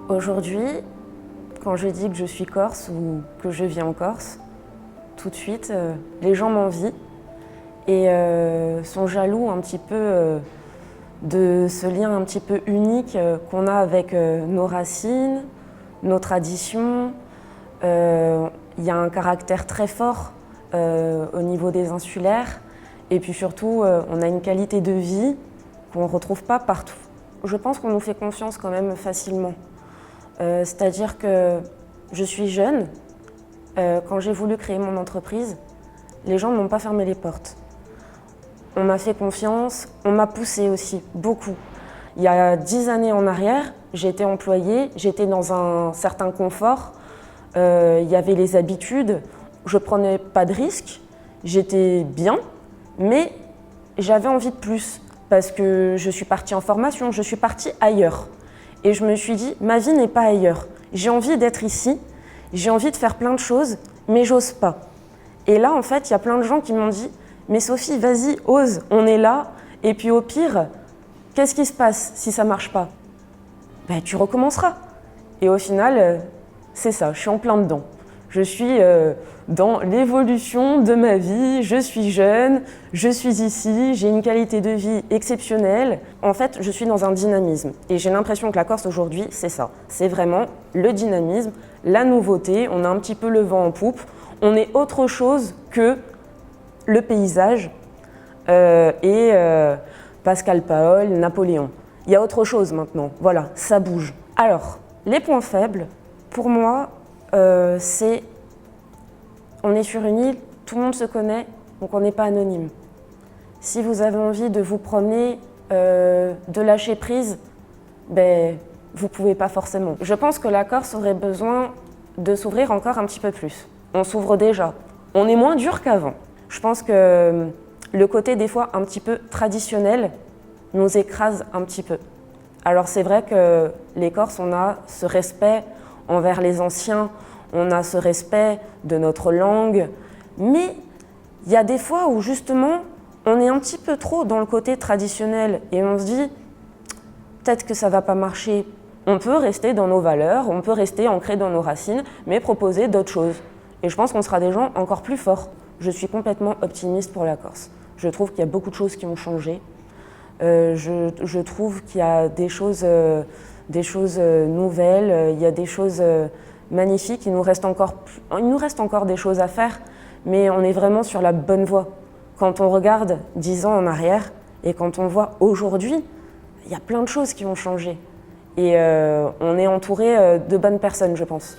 Aujourd'hui, quand je dis que je suis corse ou que je vis en Corse, tout de suite, les gens m'envient et sont jaloux un petit peu de ce lien un petit peu unique qu'on a avec nos racines, nos traditions. Il y a un caractère très fort au niveau des insulaires et puis surtout, on a une qualité de vie qu'on ne retrouve pas partout. Je pense qu'on nous fait confiance quand même facilement. C'est-à-dire que je suis jeune, quand j'ai voulu créer mon entreprise, les gens ne m'ont pas fermé les portes. On m'a fait confiance, on m'a poussé aussi, beaucoup. Il y a 10 années en arrière, j'étais employée, j'étais dans un certain confort, il y avait les habitudes, je ne prenais pas de risques, j'étais bien, mais j'avais envie de plus parce que je suis partie en formation, je suis partie ailleurs. Et je me suis dit, ma vie n'est pas ailleurs. J'ai envie d'être ici, j'ai envie de faire plein de choses, mais j'ose pas. Et là, en fait, il y a plein de gens qui m'ont dit, mais Sophie, vas-y, ose, on est là. Et puis au pire, qu'est-ce qui se passe si ça marche pas? Ben, tu recommenceras. Et au final, c'est ça, je suis en plein dedans. Je suis dans l'évolution de ma vie, je suis jeune, je suis ici, j'ai une qualité de vie exceptionnelle. En fait, je suis dans un dynamisme. Et j'ai l'impression que la Corse aujourd'hui, c'est ça. C'est vraiment le dynamisme, la nouveauté, on a un petit peu le vent en poupe. On est autre chose que le paysage et Pascal Paol, Napoléon. Il y a autre chose maintenant, voilà, ça bouge. Alors, les points faibles, pour moi, c'est on est sur une île, tout le monde se connaît, donc on n'est pas anonyme. Si vous avez envie de vous promener, de lâcher prise, ben, vous ne pouvez pas forcément. Je pense que la Corse aurait besoin de s'ouvrir encore un petit peu plus. On s'ouvre déjà. On est moins dur qu'avant. Je pense que le côté des fois un petit peu traditionnel nous écrase un petit peu. Alors c'est vrai que les Corses, on a ce respect envers les anciens, on a ce respect de notre langue, mais il y a des fois où justement on est un petit peu trop dans le côté traditionnel et on se dit peut-être que ça ne va pas marcher. On peut rester dans nos valeurs, on peut rester ancré dans nos racines, mais proposer d'autres choses. Et je pense qu'on sera des gens encore plus forts. Je suis complètement optimiste pour la Corse. Je trouve qu'il y a beaucoup de choses qui ont changé. Je trouve qu'il y a des choses nouvelles, il y a des choses magnifiques. Il nous reste encore des choses à faire, mais on est vraiment sur la bonne voie. Quand on regarde 10 ans en arrière et quand on voit aujourd'hui, il y a plein de choses qui ont changé. Et on est entouré de bonnes personnes, je pense.